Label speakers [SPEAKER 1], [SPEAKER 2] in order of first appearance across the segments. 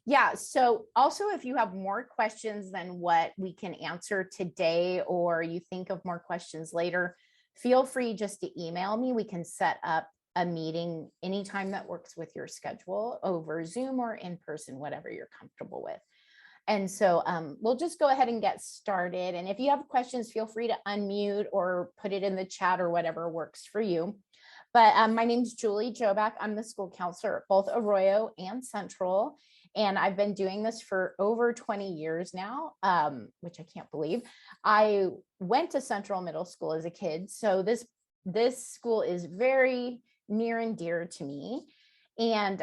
[SPEAKER 1] Yeah, so also if you have more questions than what we can answer today, or you think of more questions later, feel free just to email me. We can set up a meeting anytime that works with your schedule over Zoom or in person, whatever you're comfortable with. And so we'll just go ahead and get started. And if you have questions, feel free to unmute or put it in the chat or whatever works for you. But my name is Julie Joback. I'm the school counselor at both Arroyo and Central. And I've been doing this for over 20 years now, which I can't believe. I went to Central Middle School as a kid. So this school is very near and dear to me. And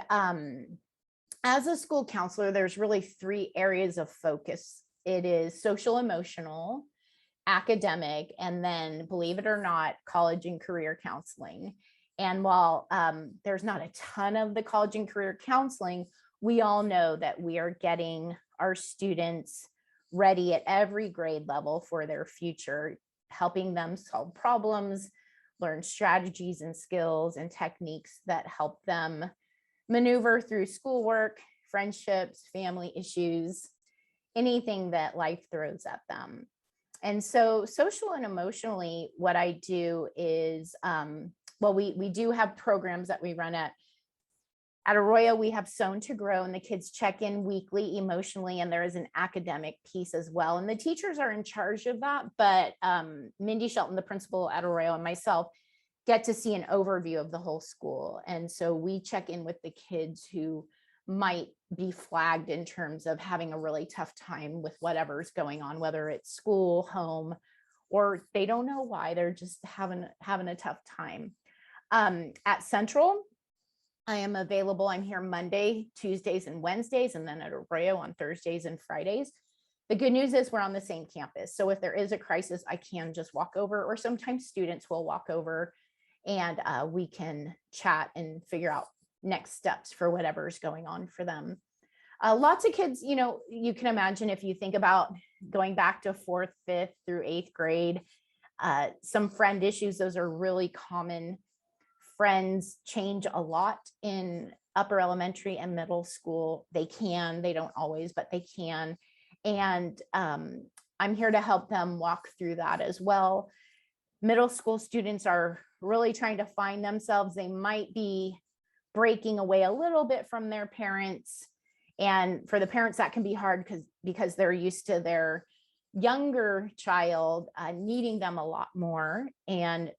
[SPEAKER 1] as a school counselor, there's really 3 areas of focus. It is social emotional, academic, and then, believe it or not, college and career counseling. And while there's not a ton of the college and career counseling, we all know that we are getting our students ready at every grade level for their future, helping them solve problems, learn strategies and skills and techniques that help them maneuver through schoolwork, friendships, family issues, anything that life throws at them. And so social and emotionally, what I do is, we do have programs that we run at Arroyo. We have Sown to Grow, and the kids check in weekly emotionally, and there is an academic piece as well. And the teachers are in charge of that, but Mindy Shelton, the principal at Arroyo, and myself get to see an overview of the whole school. And so we check in with the kids who might be flagged in terms of having a really tough time with whatever's going on, whether it's school, home, or they don't know why, they're just having a tough time. At Central, I am available. I'm here Monday, Tuesdays, and Wednesdays, and then at Arroyo on Thursdays and Fridays. The good news is we're on the same campus. So if there is a crisis, I can just walk over, or sometimes students will walk over and we can chat and figure out next steps for whatever's going on for them. Lots of kids, you can imagine, if you think about going back to 4th, 5th through 8th grade, some friend issues, those are really common. Friends change a lot in upper elementary and middle school. They don't always, but they can. And I'm here to help them walk through that as well. Middle school students are really trying to find themselves. They might be breaking away a little bit from their parents. And for the parents, that can be hard because they're used to their younger child needing them a lot more. And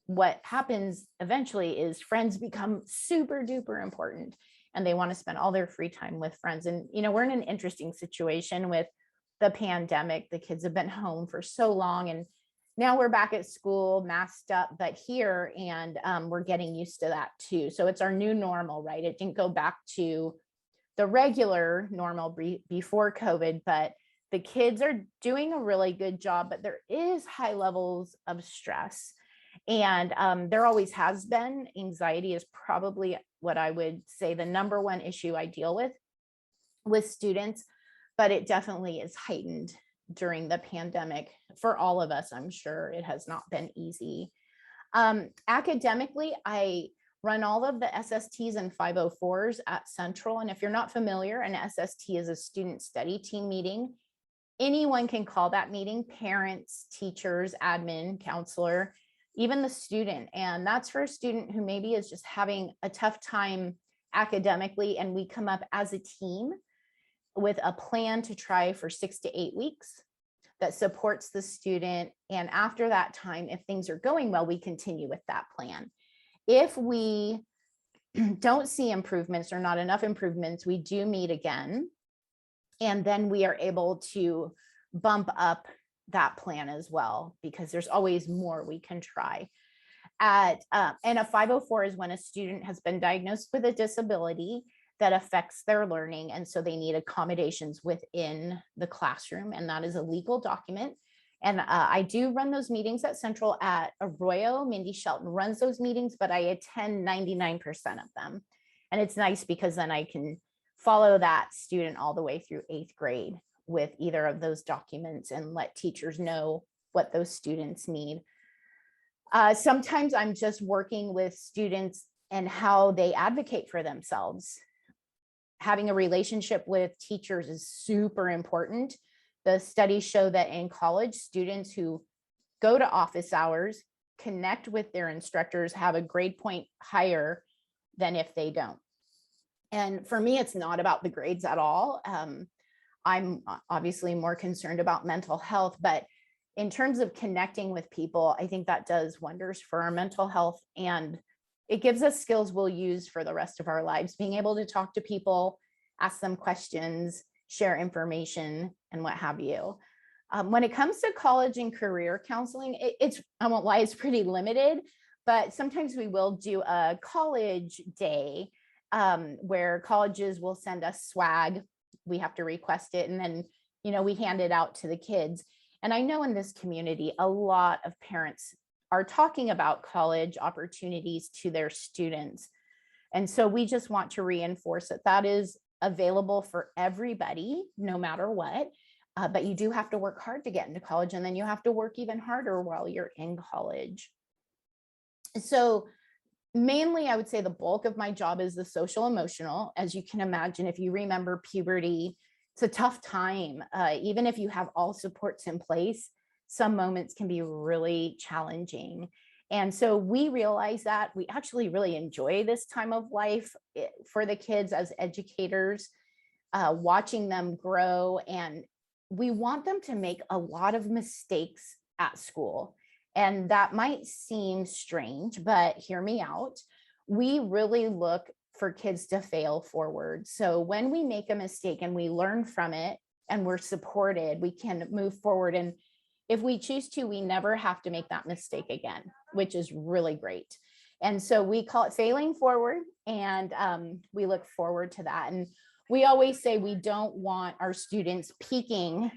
[SPEAKER 1] what happens eventually is friends become super duper important, and they want to spend all their free time with friends. And, we're in an interesting situation with the pandemic. The kids have been home for so long, and now we're back at school, masked up, but here, and we're getting used to that too. So it's our new normal, right? It didn't go back to the regular normal before COVID, but the kids are doing a really good job, but there is high levels of stress. And there always has been. Anxiety is probably what I would say the number one issue I deal with students, but it definitely is heightened during the pandemic for all of us. I'm sure it has not been easy. Academically, I run all of the SSTs and 504s at Central. And if you're not familiar, an SST is a student study team meeting. Anyone can call that meeting: parents, teachers, admin, counselor, even the student. And that's for a student who maybe is just having a tough time academically. And we come up as a team with a plan to try for 6 to 8 weeks that supports the student. And after that time, if things are going well, we continue with that plan. If we don't see improvements or not enough improvements, we do meet again. And then we are able to bump up that plan as well, because there's always more we can try. And a 504 is when a student has been diagnosed with a disability that affects their learning, and so they need accommodations within the classroom, and that is a legal document. And I do run those meetings at Central. At Arroyo, Mindy Shelton runs those meetings, but I attend 99% of them. And it's nice because then I can follow that student all the way through 8th grade with either of those documents and let teachers know what those students need. Sometimes I'm just working with students and how they advocate for themselves. having a relationship with teachers is super important. The studies show that in college, students who go to office hours, connect with their instructors, have a grade point higher than if they don't. And for me, it's not about the grades at all. I'm obviously more concerned about mental health, but in terms of connecting with people, I think that does wonders for our mental health, and it gives us skills we'll use for the rest of our lives, being able to talk to people, ask them questions, share information, and what have you. When it comes to college and career counseling, I won't lie, it's pretty limited, but sometimes we will do a college day where colleges will send us swag. We have to request it, and then, we hand it out to the kids. And I know in this community, a lot of parents are talking about college opportunities to their students. And so we just want to reinforce that that is available for everybody, no matter what. But you do have to work hard to get into college, and then you have to work even harder while you're in college. So mainly, I would say the bulk of my job is the social emotional. As you can imagine, if you remember puberty, it's a tough time. Even if you have all supports in place, some moments can be really challenging. And so we realize that we actually really enjoy this time of life for the kids as educators, watching them grow. And we want them to make a lot of mistakes at school. And that might seem strange, but hear me out. We really look for kids to fail forward. So when we make a mistake and we learn from it and we're supported, we can move forward. And if we choose to, we never have to make that mistake again, which is really great. And so we call it failing forward, and we look forward to that. And we always say we don't want our students peaking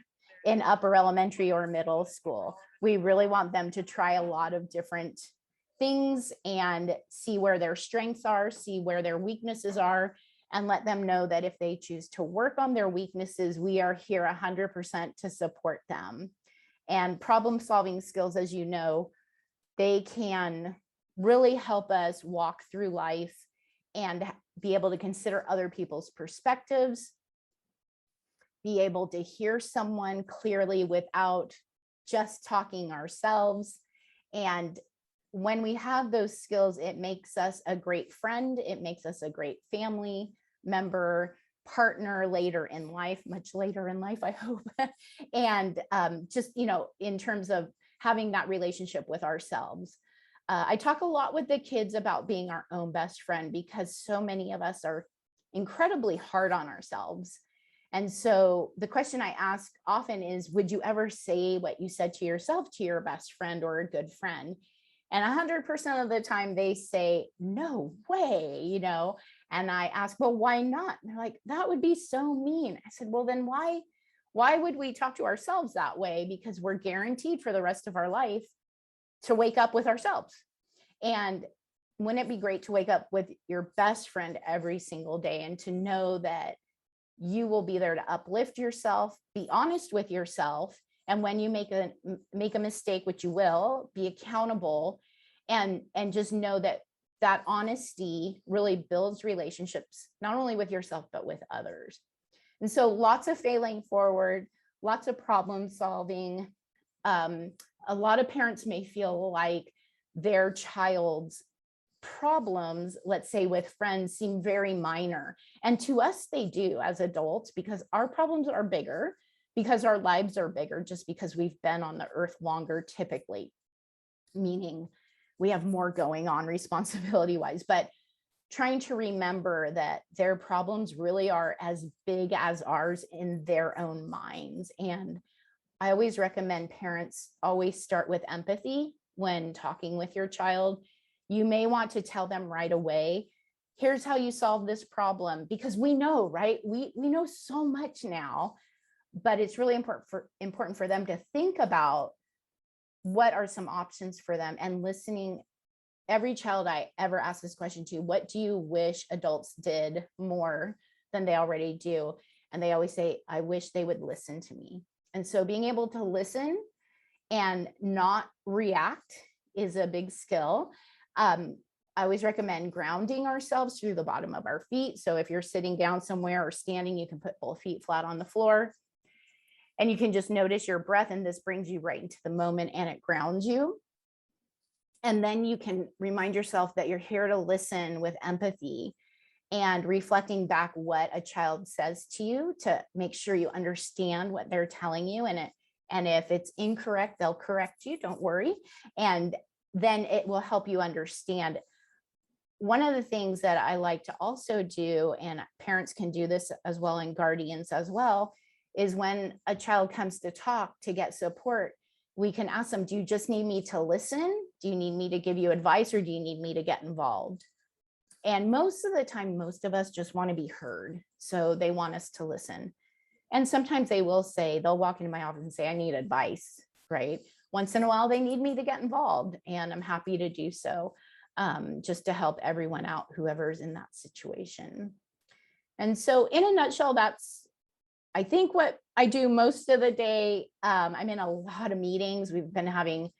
[SPEAKER 1] in upper elementary or middle school. We really want them to try a lot of different things and see where their strengths are, see where their weaknesses are, and let them know that if they choose to work on their weaknesses, we are here 100% to support them. And problem solving skills, as you know, they can really help us walk through life and be able to consider other people's perspectives, be able to hear someone clearly without just talking ourselves. And when we have those skills, it makes us a great friend. It makes us a great family member, partner later in life, much later in life, I hope. And just, in terms of having that relationship with ourselves. I talk a lot with the kids about being our own best friend, because so many of us are incredibly hard on ourselves. And so the question I ask often is, would you ever say what you said to yourself to your best friend or a good friend? And 100% of the time they say, no way, and I ask, well, why not? And they're like, that would be so mean. I said, well, then why would we talk to ourselves that way? Because we're guaranteed for the rest of our life to wake up with ourselves. And wouldn't it be great to wake up with your best friend every single day and to know that you will be there to uplift yourself, be honest with yourself, and when you make a mistake, which you will, be accountable, and just know that that honesty really builds relationships, not only with yourself, but with others. And so lots of failing forward, lots of problem solving. A lot of parents may feel like their child's problems, let's say with friends, seem very minor. And to us, they do as adults, because our problems are bigger, because our lives are bigger, just because we've been on the earth longer, typically, meaning we have more going on responsibility wise. But trying to remember that their problems really are as big as ours in their own minds. And I always recommend parents always start with empathy when talking with your child. You may want to tell them right away, here's how you solve this problem, because we know, right? We know so much now, but it's really important for them to think about what are some options for them, and listening. Every child I ever ask this question to, what do you wish adults did more than they already do? And they always say, I wish they would listen to me. And so being able to listen and not react is a big skill. I always recommend grounding ourselves through the bottom of our feet. So if you're sitting down somewhere or standing, you can put both feet flat on the floor and you can just notice your breath, and this brings you right into the moment and it grounds you. And then you can remind yourself that you're here to listen with empathy and reflecting back what a child says to you to make sure you understand what they're telling you. And if it's incorrect, they'll correct you, don't worry. And then it will help you understand. One of the things that I like to also do, and parents can do this as well, and guardians as well, is when a child comes to talk to get support, we can ask them, do you just need me to listen? Do you need me to give you advice, or do you need me to get involved? And most of the time, most of us just want to be heard. So they want us to listen. And sometimes they will say, they'll walk into my office and say, I need advice, right? Once in a while, they need me to get involved, and I'm happy to do so, just to help everyone out, whoever's in that situation. And so in a nutshell, that's, I think, what I do most of the day. I'm in a lot of meetings. We've been having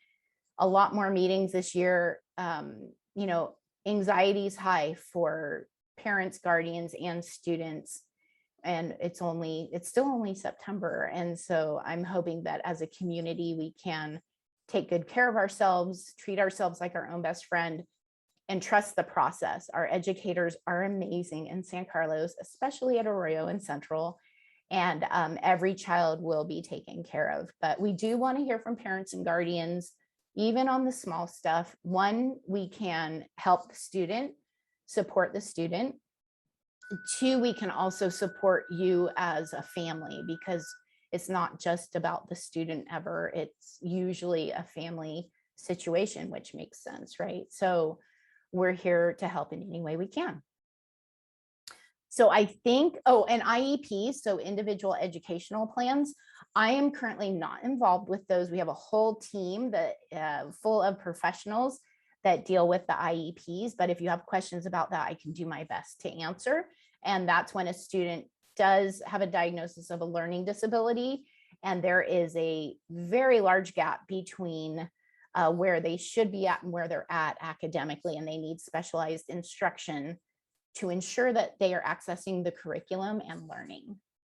[SPEAKER 1] a lot more meetings this year. Anxiety is high for parents, guardians, and students. And it's still only September. And so I'm hoping that as a community, we can take good care of ourselves, treat ourselves like our own best friend, and trust the process. Our educators are amazing in San Carlos, especially at Arroyo and Central. And every child will be taken care of. But we do want to hear from parents and guardians, even on the small stuff. One, we can help the student, support the student. Two, we can also support you as a family, because it's not just about the student ever. It's usually a family situation, which makes sense, right? So we're here to help in any way we can. So I think, and IEPs, so individual educational plans, I am currently not involved with those. We have a whole team that full of professionals that deal with the IEPs. But if you have questions about that, I can do my best to answer. And that's when a student does have a diagnosis of a learning disability, and there is a very large gap between where they should be at and where they're at academically, and they need specialized instruction to ensure that they are accessing the curriculum and learning.